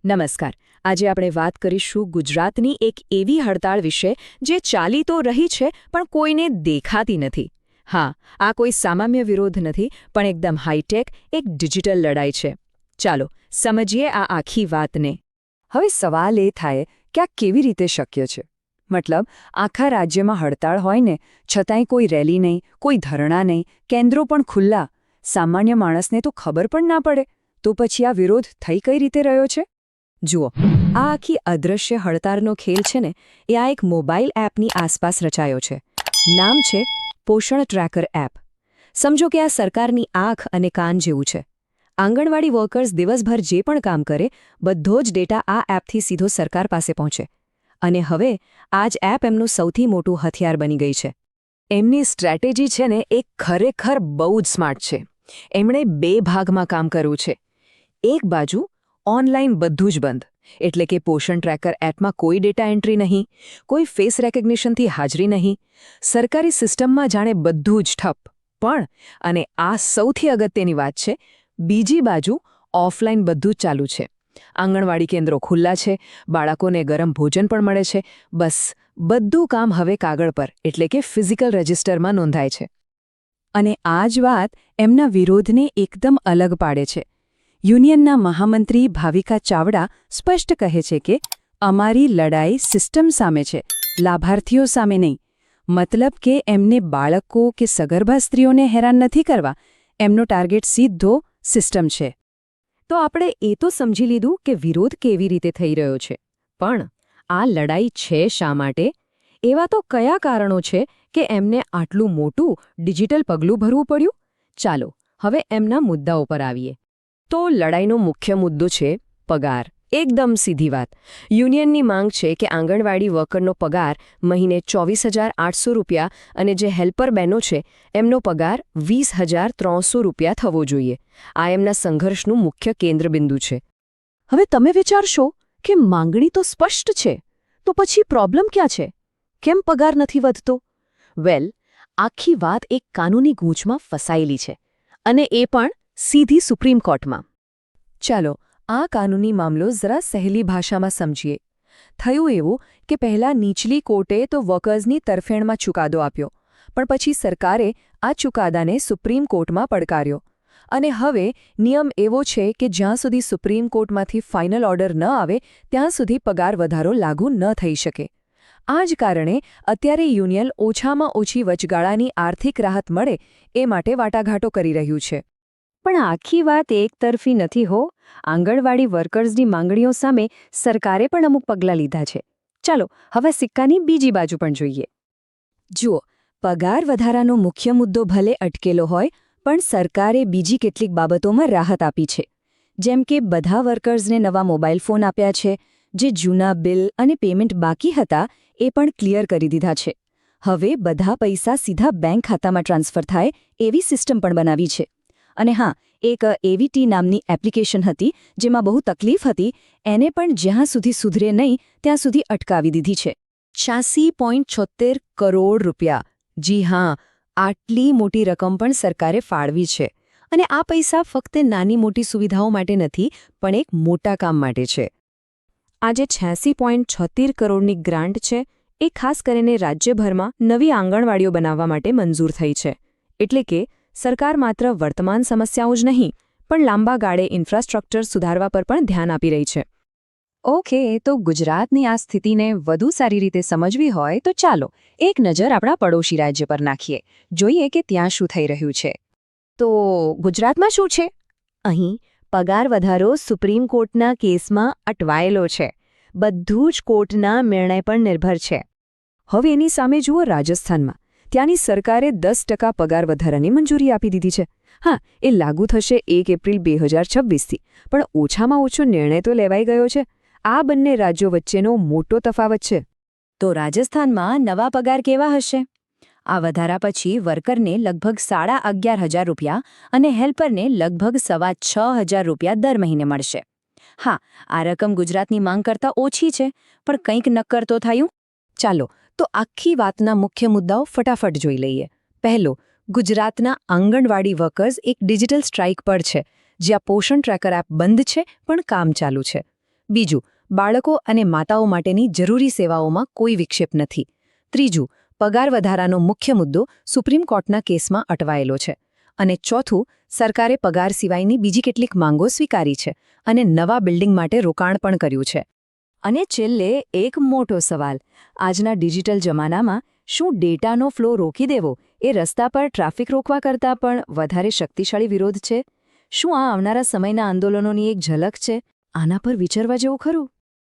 નમસ્કાર. આજે આપણે વાત કરીશું ગુજરાતની એક એવી હડતાળ વિશે જે ચાલી તો રહી છે પણ કોઈને દેખાતી નથી. હા, આ કોઈ સામાન્ય વિરોધ નથી, પણ એકદમ હાઈટેક એક ડિજિટલ લડાઈ છે. ચાલો સમજીએ આ આખી વાતને. હવે સવાલ એ થાય કે આ કેવી રીતે શક્ય છે? મતલબ, આખા રાજ્યમાં હડતાળ હોય ને છતાંય કોઈ રેલી નહીં, કોઈ ધરણા નહીં, કેન્દ્રો પણ ખુલ્લા. સામાન્ય માણસને તો ખબર પણ ના પડે. તો પછી આ વિરોધ થઈ કઈ રીતે રહ્યો છે? જુઓ, આ આખી અદૃશ્ય હડતાળનો ખેલ છે ને, એ આ એક મોબાઈલ એપની આસપાસ રચાયો છે. નામ છે પોષણ ટ્રેકર એપ. સમજો કે આ સરકારની આંખ અને કાન જેવું છે. આંગણવાડી વર્કર્સ દિવસભર જે પણ કામ કરે, બધો જ ડેટા આ એપથી સીધો સરકાર પાસે પહોંચે. અને હવે આ જ એપ એમનું સૌથી મોટું હથિયાર બની ગઈ છે. એમની સ્ટ્રેટેજી છે ને, એ ખરેખર બહુ જ સ્માર્ટ છે. એમણે 2 ભાગમાં કામ કર્યું છે. એક બાજુ ઓનલાઈન બધું જ બંધ, એટલે કે પોષણ ટ્રેકર એપમાં કોઈ ડેટા એન્ટ્રી નહીં, કોઈ ફેસ રેકગ્નિશનથી હાજરી નહીં, સરકારી સિસ્ટમમાં જાણે બધું જ ઠપ. પણ, અને આ સૌથી અગત્યની વાત છે, બીજી બાજુ ઓફલાઈન બધું જ ચાલુ છે. આંગણવાડી કેન્દ્રો ખુલ્લા છે, બાળકોને ગરમ ભોજન પણ મળે છે. બસ બધું કામ હવે કાગળ પર, એટલે કે ફિઝિકલ રજિસ્ટરમાં નોંધાય છે. અને આ જ વાત એમના વિરોધને એકદમ અલગ પાડે છે. યુનિયનના મહામંત્રી ભાવિકા ચાવડા સ્પષ્ટ કહે છે કે અમારી લડાઈ સિસ્ટમ સામે છે, લાભાર્થીઓ સામે નહીં. મતલબ કે એમને બાળકો કે સગર્ભા સ્ત્રીઓને હેરાન નથી કરવા, એમનો ટાર્ગેટ સીધો સિસ્ટમ છે. તો આપણે એ તો સમજી લીધું કે વિરોધ કેવી રીતે થઈ રહ્યો છે. પણ આ લડાઈ છે શા માટે? એવા તો કયા કારણો છે કે એમને આટલું મોટું ડિજિટલ પગલું ભરવું પડ્યું? ચાલો હવે એમના મુદ્દાઓ પર આવીએ. તો લડાઈનો મુખ્ય મુદ્દો છે પગાર. એકદમ સીધી વાત. યુનિયનની માંગ છે કે આંગણવાડી વર્કરનો પગાર મહિને 24,800 રૂપિયા અને જે હેલ્પર બહેનો છે એમનો પગાર 20,300 રૂપિયા થવો જોઈએ. આ એમના સંઘર્ષનું મુખ્ય કેન્દ્રબિંદુ છે. હવે તમે વિચારશો કે માંગણી તો સ્પષ્ટ છે, તો પછી પ્રોબ્લેમ ક્યાં છે? કેમ પગાર નથી વધતો? વેલ, આખી વાત એક કાનૂની ગૂંચમાં ફસાયેલી છે, અને એ પણ સીધી સુપ્રીમ કોર્ટમાં. ચાલો આ કાનૂની મામલો જરા સહેલી ભાષામાં સમજીએ. થયું એવું કે પહેલાં નીચલી કોર્ટે તો વર્કર્સની તરફેણમાં ચુકાદો આપ્યો, પણ પછી સરકારે આ ચુકાદાને સુપ્રીમ કોર્ટમાં પડકાર્યો. અને હવે નિયમ એવો છે કે જ્યાં સુધી સુપ્રીમ કોર્ટમાંથી ફાઇનલ ઓર્ડર ન આવે ત્યાં સુધી પગાર વધારો લાગુ ન થઈ શકે. આ જ કારણે અત્યારે યુનિયન ઓછામાં ઓછી વચગાળાની આર્થિક રાહત મળે એ માટે વાટાઘાટો કરી રહ્યું છે. પણ આખી વાત એકતરફી નથી હો. આંગણવાડી વર્કર્સની માંગણીઓ સામે સરકારે પણ અમુક પગલાં લીધા છે. ચાલો હવે સિક્કાની બીજી બાજુ પણ જોઈએ. જુઓ, પગાર વધારાનો મુખ્ય મુદ્દો ભલે અટકેલો હોય, પણ સરકારે બીજી કેટલીક બાબતોમાં રાહત આપી છે. જેમ કે બધા વર્કર્સને નવા મોબાઈલ ફોન આપ્યા છે, જે જૂના બિલ અને પેમેન્ટ બાકી હતા એ પણ ક્લિયર કરી દીધા છે. હવે બધા પૈસા સીધા બેંક ખાતામાં ટ્રાન્સફર થાય એવી સિસ્ટમ પણ બનાવી છે. અને હા, એક એવીટી નામની એપ્લિકેશન હતી જેમાં બહુ તકલીફ હતી, એને પણ જ્યાં સુધી સુધરે નહીં ત્યાં સુધી અટકાવી દીધી છે. 86.76 કરોડ રૂપિયા. જી હા, આટલી મોટી રકમ પણ સરકારે ફાળવી છે. અને આ પૈસા ફક્ત નાની મોટી સુવિધાઓ માટે નથી, પણ એક મોટા કામ માટે છે. આ જે 86.76 કરોડની ગ્રાન્ટ છે, એ ખાસ કરીને રાજ્યભરમાં નવી આંગણવાડીઓ બનાવવા માટે મંજૂર થઈ છે. એટલે કે સરકાર માત્ર વર્તમાન સમસ્યાઓ જ નહીં, પણ લાંબા ગાળે ઇન્ફ્રાસ્ટ્રક્ચર સુધારવા પર પણ ધ્યાન આપી રહી છે. ઓકે, તો ગુજરાતની આ સ્થિતિને વધુ સારી રીતે સમજવી હોય તો ચાલો એક નજર આપણા પડોશી રાજ્ય પર નાખીએ. જોઈએ કે ત્યાં શું થઈ રહ્યું છે. તો ગુજરાતમાં શું છે? અહીં પગાર વધારો સુપ્રીમ કોર્ટના કેસમાં અટવાયેલો છે. બધું જ કોર્ટના નિર્ણય પર નિર્ભર છે. હવે એની સામે જુઓ રાજસ્થાનમાં. ત્યાંની સરકારે 10% પગાર વધારાની મંજૂરી આપી દીધી છે. હા, એ લાગુ થશે 1 એપ્રિલ 2026થી, પણ ઓછામાં ઓછો નિર્ણય તો લેવાઈ ગયો છે. આ બંને રાજ્યો વચ્ચેનો મોટો તફાવત છે. તો રાજસ્થાનમાં નવા પગાર કેવા હશે? આ વધારા પછી વર્કરને લગભગ 11,500 રૂપિયા અને હેલ્પરને લગભગ 6,500 રૂપિયા દર મહિને મળશે. હા, આ રકમ ગુજરાતની માંગ કરતાં ઓછી છે, પણ કંઈક નક્કર તો થયું. ચાલો તો આખી વાતના મુખ્ય મુદ્દાઓ ફટાફટ જોઈ લઈએ. પહેલો, ગુજરાતના આંગણવાડી વર્કર્સ એક ડિજિટલ સ્ટ્રાઇક પર છે, જ્યાં પોષણ ટ્રેકર એપ બંધ છે પણ કામ ચાલુ છે. બીજું, બાળકો અને માતાઓ માટેની જરૂરી સેવાઓમાં કોઈ વિક્ષેપ નથી. ત્રીજું, પગાર વધારાનો મુખ્ય મુદ્દો સુપ્રીમ કોર્ટના કેસમાં અટવાયેલો છે. અને ચોથું, સરકારે પગાર સિવાયની બીજી કેટલીક માંગો સ્વીકારી છે અને નવા બિલ્ડિંગ માટે રોકાણ પણ કર્યું છે. અને છેલ્લે એક મોટો સવાલ, આજના ડિજિટલ જમાનામાં શું ડેટાનો ફ્લો રોકી દેવો એ રસ્તા પર ટ્રાફિક રોકવા કરતાં પણ વધારે શક્તિશાળી વિરોધ છે? શું આ આવનારા સમયના આંદોલનોની એક ઝલક છે? આના પર વિચારવા જેવું ખરું.